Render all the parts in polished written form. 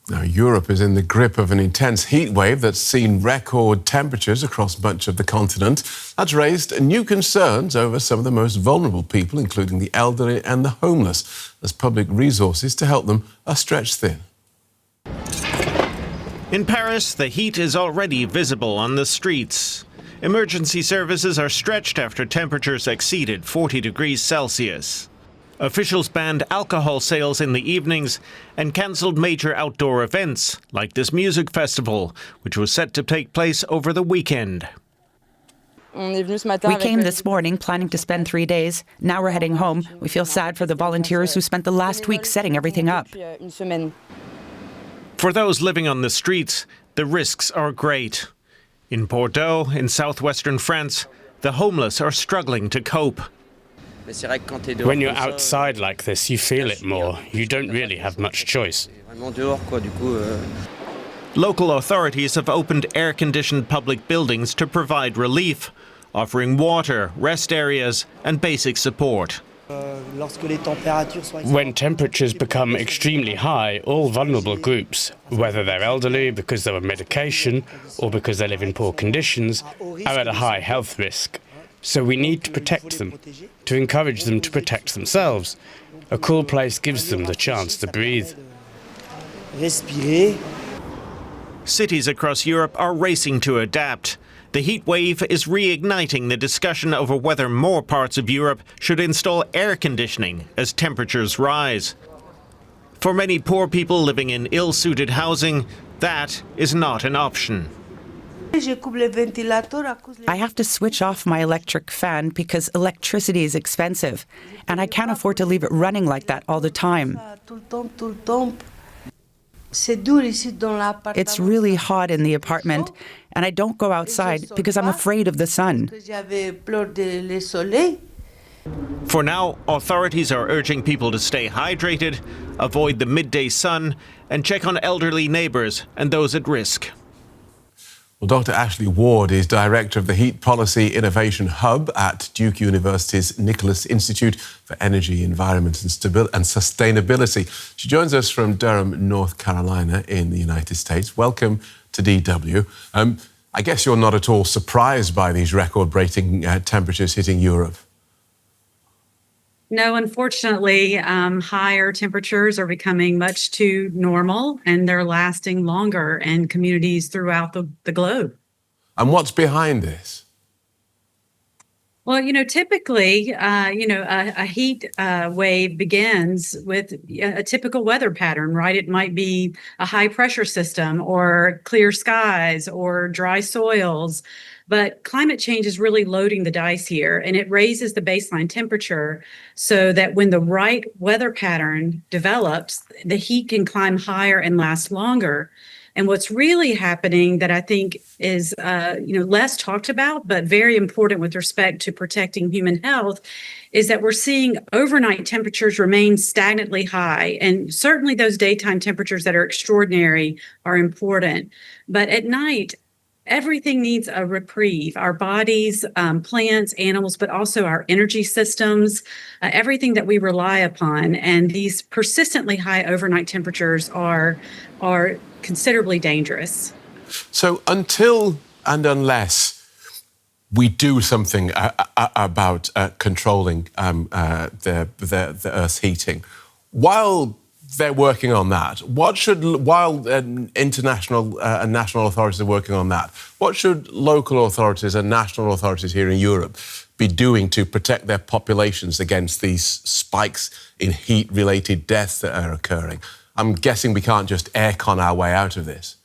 Now, Europe is in the grip of an intense heat wave that's seen record temperatures across much of the continent. That's raised new concerns over some of the most vulnerable people, including the elderly and the homeless, as public resources to help them are stretched thin. In Paris, the heat is already visible on the streets. Emergency services are stretched after temperatures exceeded 40 degrees Celsius. Officials banned alcohol sales in the evenings and cancelled major outdoor events, like this music festival, which was set to take place over the weekend. We came this morning planning to spend 3 days. Now we're heading home. We feel sad for the volunteers who spent the last week setting everything up. For those living on the streets, the risks are great. In Bordeaux, in southwestern France, the homeless are struggling to cope. When you're outside like this, you feel it more. You don't really have much choice. Local authorities have opened air-conditioned public buildings to provide relief, offering water, rest areas and basic support. When temperatures become extremely high, all vulnerable groups, whether they're elderly because they're on medication or because they live in poor conditions, are at a high health risk. So we need to protect them, to encourage them to protect themselves. A cool place gives them the chance to breathe. Cities across Europe are racing to adapt. The heat wave is reigniting the discussion over whether more parts of Europe should install air conditioning as temperatures rise. For many poor people living in ill-suited housing, that is not an option. I have to switch off my electric fan because electricity is expensive, and I can't afford to leave it running like that all the time. It's really hot in the apartment, and I don't go outside because I'm afraid of the sun. For now, authorities are urging people to stay hydrated, avoid the midday sun, and check on elderly neighbours and those at risk. Well, Dr. Ashley Ward is director of the Heat Policy Innovation Hub at Duke University's Nicholas Institute for Energy, Environment and Sustainability. She joins us from Durham, North Carolina in the United States. Welcome to DW. I guess you're not at all surprised by these record-breaking temperatures hitting Europe. No, unfortunately, higher temperatures are becoming much too normal, and they're lasting longer in communities throughout the globe. And what's behind this? Well, typically, a heat wave begins with a typical weather pattern, right? It might be a high pressure system or clear skies or dry soils. But climate change is really loading the dice here, and it raises the baseline temperature so that when the right weather pattern develops, the heat can climb higher and last longer. And what's really happening that I think is less talked about, but very important with respect to protecting human health, is that we're seeing overnight temperatures remain stagnantly high. And certainly those daytime temperatures that are extraordinary are important. But at night, everything needs a reprieve. Our bodies, plants, animals, but also our energy systems, everything that we rely upon. And these persistently high overnight temperatures are considerably dangerous. So until and unless we do something about controlling the Earth's heating, while they're working on that, while international and national authorities are working on that, what should local authorities and national authorities here in Europe be doing to protect their populations against these spikes in heat-related deaths that are occurring? I'm guessing we can't just aircon our way out of this.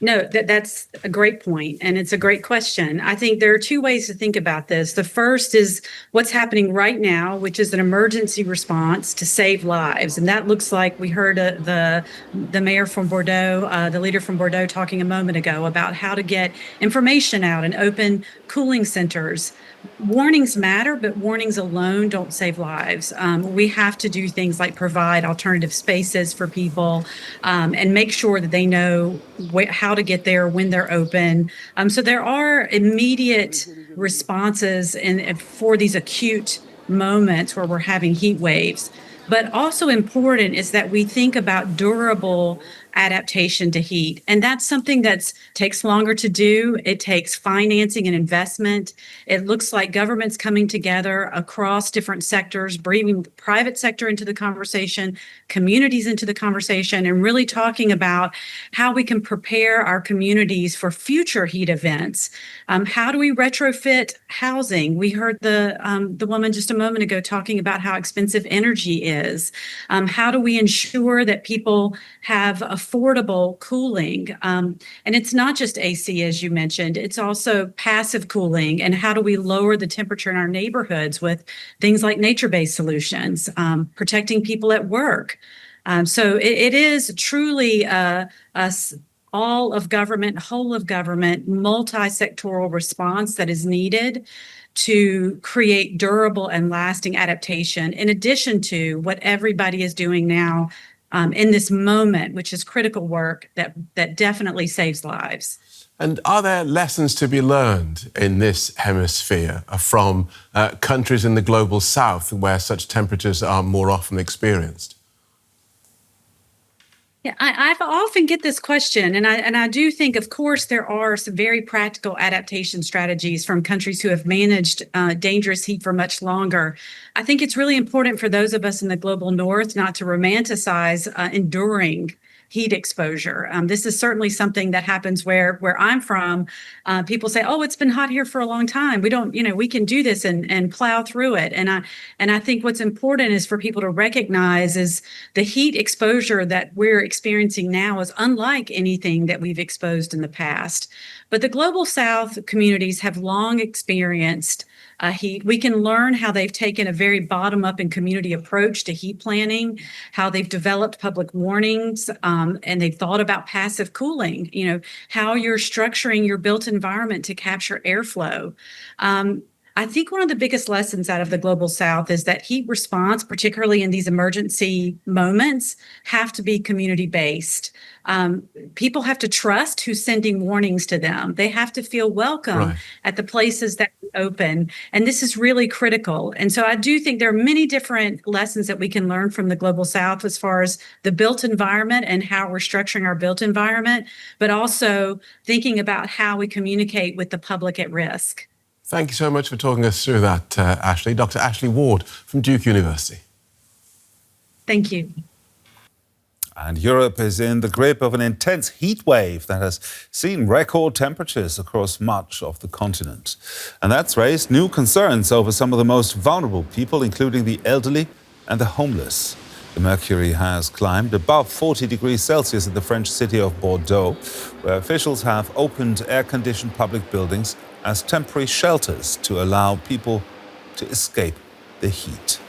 No, that's a great point, and it's a great question. I think there are two ways to think about this. The first is what's happening right now, which is an emergency response to save lives. And that looks like we heard the mayor from Bordeaux, the leader from Bordeaux talking a moment ago about how to get information out and open cooling centers. Warnings matter, but warnings alone don't save lives. We have to do things like provide alternative spaces for people and make sure that they know how to get there when they're open. So there are immediate responses for these acute moments where we're having heat waves. But also important is that we think about durable adaptation to heat. And that's something that takes longer to do. It takes financing and investment. It looks like governments coming together across different sectors, bringing the private sector into the conversation, communities into the conversation, and really talking about how we can prepare our communities for future heat events. How do we retrofit housing? We heard the woman just a moment ago talking about how expensive energy is. How do we ensure that people have affordable cooling? And it's not just AC, as you mentioned, it's also passive cooling. And how do we lower the temperature in our neighborhoods with things like nature-based solutions, protecting people at work? So it is truly a all of government, whole of government, multi-sectoral response that is needed to create durable and lasting adaptation, in addition to what everybody is doing now in this moment, which is critical work that definitely saves lives. And are there lessons to be learned in this hemisphere from countries in the global south where such temperatures are more often experienced? Yeah, I often get this question, and I do think, of course, there are some very practical adaptation strategies from countries who have managed dangerous heat for much longer. I think it's really important for those of us in the global north not to romanticize enduring heat exposure. This is certainly something that happens where I'm from. People say, "Oh, it's been hot here for a long time. We don't, we can do this and plow through it." And I think what's important is for people to recognize is the heat exposure that we're experiencing now is unlike anything that we've exposed in the past. But the global south communities have long experienced heat. We can learn how they've taken a very bottom-up and community approach to heat planning, how they've developed public warnings, and they've thought about passive cooling, how you're structuring your built environment to capture airflow. I think one of the biggest lessons out of the global south is that heat response, particularly in these emergency moments, have to be community-based. People have to trust who's sending warnings to them. They have to feel welcome at the places that we open. And this is really critical. And so I do think there are many different lessons that we can learn from the global south as far as the built environment and how we're structuring our built environment, but also thinking about how we communicate with the public at risk. Thank you so much for talking us through that, Ashley. Dr. Ashley Ward from Duke University. Thank you. And Europe is in the grip of an intense heat wave that has seen record temperatures across much of the continent. And that's raised new concerns over some of the most vulnerable people, including the elderly and the homeless. The mercury has climbed above 40 degrees Celsius in the French city of Bordeaux, where officials have opened air-conditioned public buildings as temporary shelters to allow people to escape the heat.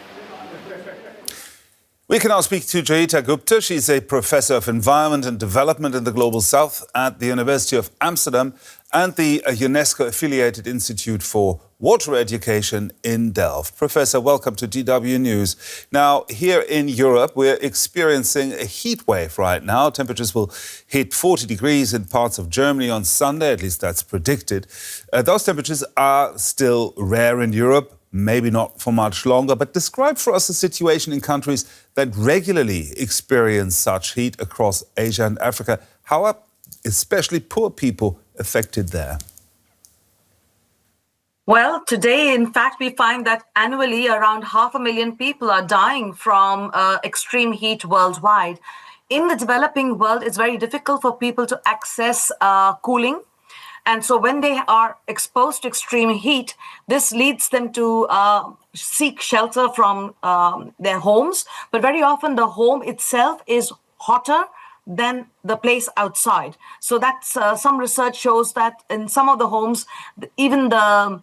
We can now speak to Joyeeta Gupta. She's a professor of environment and development in the Global South at the University of Amsterdam and the UNESCO-affiliated Institute for Water Education in Delft. Professor, welcome to DW News. Now, here in Europe, we're experiencing a heat wave right now. Temperatures will hit 40 degrees in parts of Germany on Sunday, at least that's predicted. Those temperatures are still rare in Europe. Maybe not for much longer, but describe for us the situation in countries that regularly experience such heat across Asia and Africa. How are especially poor people affected there? Well, today, in fact, we find that annually around 500,000 people are dying from extreme heat worldwide. In the developing world, it's very difficult for people to access cooling. And so when they are exposed to extreme heat, this leads them to seek shelter from their homes. But very often the home itself is hotter than the place outside. So that's some research shows that in some of the homes, even though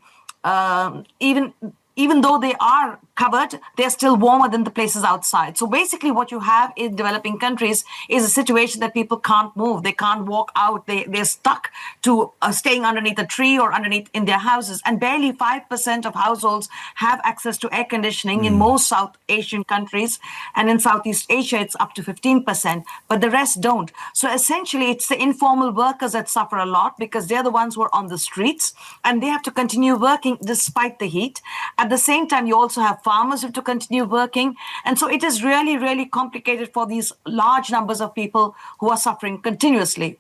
they are covered, they're still warmer than the places outside. So basically what you have in developing countries is a situation that people can't move. They can't walk out. They're stuck to staying underneath a tree or underneath in their houses. And barely 5% of households have access to air conditioning in most South Asian countries. And in Southeast Asia, it's up to 15%, but the rest don't. So essentially, it's the informal workers that suffer a lot because they're the ones who are on the streets and they have to continue working despite the heat. At the same time, you also have farmers have to continue working. And so it is really, really complicated for these large numbers of people who are suffering continuously.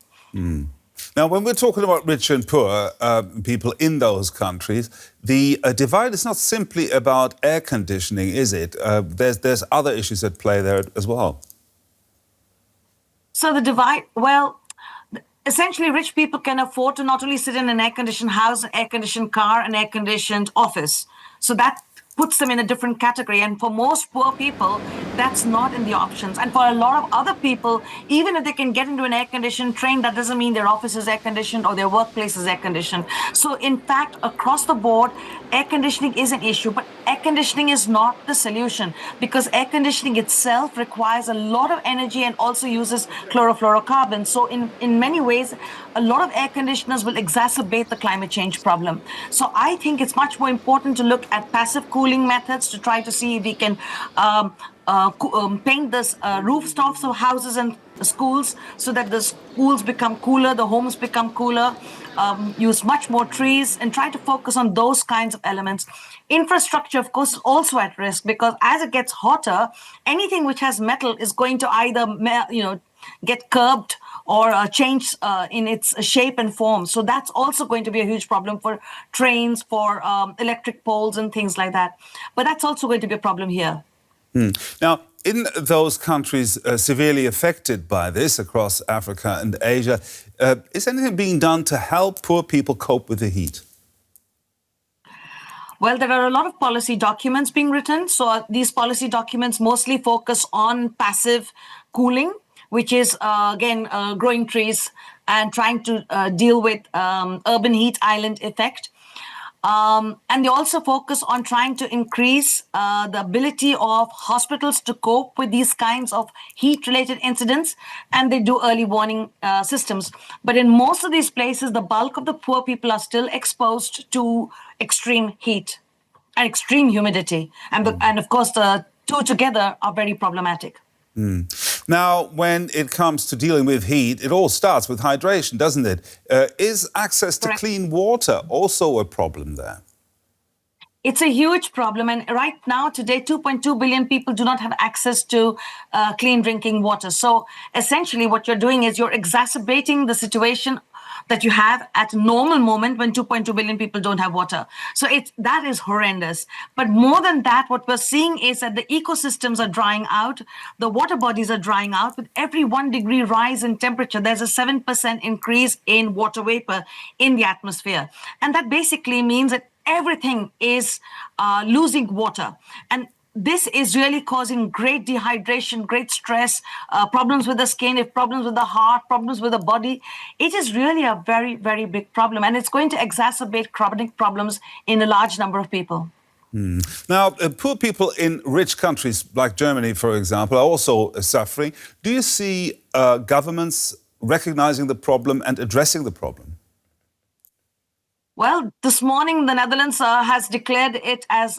Now, when we're talking about rich and poor people in those countries, the divide is not simply about air conditioning, is it? There's other issues at play there as well. So the divide, well, essentially rich people can afford to not only sit in an air-conditioned house, an air-conditioned car, an air-conditioned office. So that puts them in a different category. And for most poor people, that's not in the options. And for a lot of other people, even if they can get into an air-conditioned train, that doesn't mean their office is air-conditioned or their workplace is air-conditioned. So in fact, across the board, air conditioning is an issue, but air conditioning is not the solution, because air conditioning itself requires a lot of energy and also uses chlorofluorocarbons. So in many ways, a lot of air conditioners will exacerbate the climate change problem. So I think it's much more important to look at passive cooling methods to try to see if we can paint the rooftops of houses and schools so that the schools become cooler, the homes become cooler, use much more trees, and try to focus on those kinds of elements. Infrastructure, of course, is also at risk, because as it gets hotter, anything which has metal is going to either get curbed or change in its shape and form. So that's also going to be a huge problem for trains, for electric poles and things like that. But that's also going to be a problem here. Now, in those countries severely affected by this across Africa and Asia, is anything being done to help poor people cope with the heat? Well, there are a lot of policy documents being written. So these policy documents mostly focus on passive cooling, which is, again, growing trees and trying to deal with urban heat island effect. And they also focus on trying to increase the ability of hospitals to cope with these kinds of heat-related incidents, and they do early warning systems. But in most of these places, the bulk of the poor people are still exposed to extreme heat and extreme humidity. And of course, the two together are very problematic. Now, when it comes to dealing with heat, it all starts with hydration, doesn't it? Is access to clean water also a problem there? It's a huge problem. And right now, today, 2.2 billion people do not have access to clean drinking water. So essentially, what you're doing is you're exacerbating the situation that you have at a normal moment when 2.2 billion people don't have water. So that is horrendous. But more than that, what we're seeing is that the ecosystems are drying out, the water bodies are drying out. With every 1 degree rise in temperature, there's a 7% increase in water vapor in the atmosphere. And that basically means that everything is losing water. And this is really causing great dehydration, great stress, problems with the skin, problems with the heart, problems with the body. It is really a very, very big problem, and it's going to exacerbate chronic problems in a large number of people. Now, poor people in rich countries like Germany, for example, are also suffering. Do you see governments recognizing the problem and addressing the problem? Well, this morning, the Netherlands has declared it as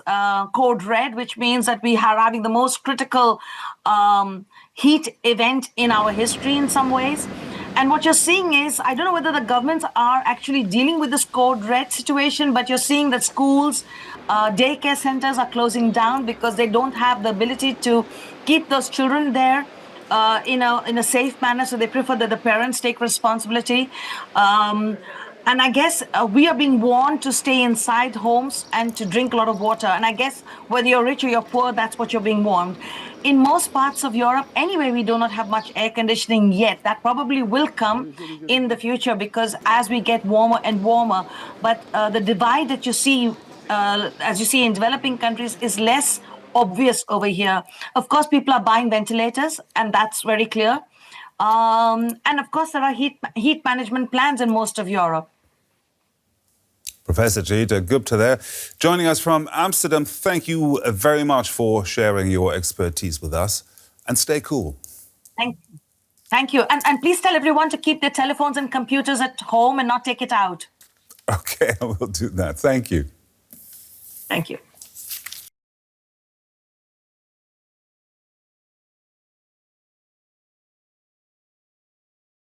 code red, which means that we are having the most critical heat event in our history in some ways. And what you're seeing is, I don't know whether the governments are actually dealing with this code red situation, but you're seeing that schools, daycare centers are closing down because they don't have the ability to keep those children there in a safe manner. So they prefer that the parents take responsibility. And I guess we are being warned to stay inside homes and to drink a lot of water. And I guess whether you're rich or you're poor, that's what you're being warned. In most parts of Europe, anyway, we do not have much air conditioning yet. That probably will come in the future, because as we get warmer and warmer. But the divide that you see, as you see in developing countries, is less obvious over here. Of course, people are buying ventilators, and that's very clear. And of course, there are heat management plans in most of Europe. Professor Joyeeta Gupta there, joining us from Amsterdam. Thank you very much for sharing your expertise with us, and stay cool. Thank you. And please tell everyone to keep their telephones and computers at home and not take it out. Okay, I will do that. Thank you. Thank you.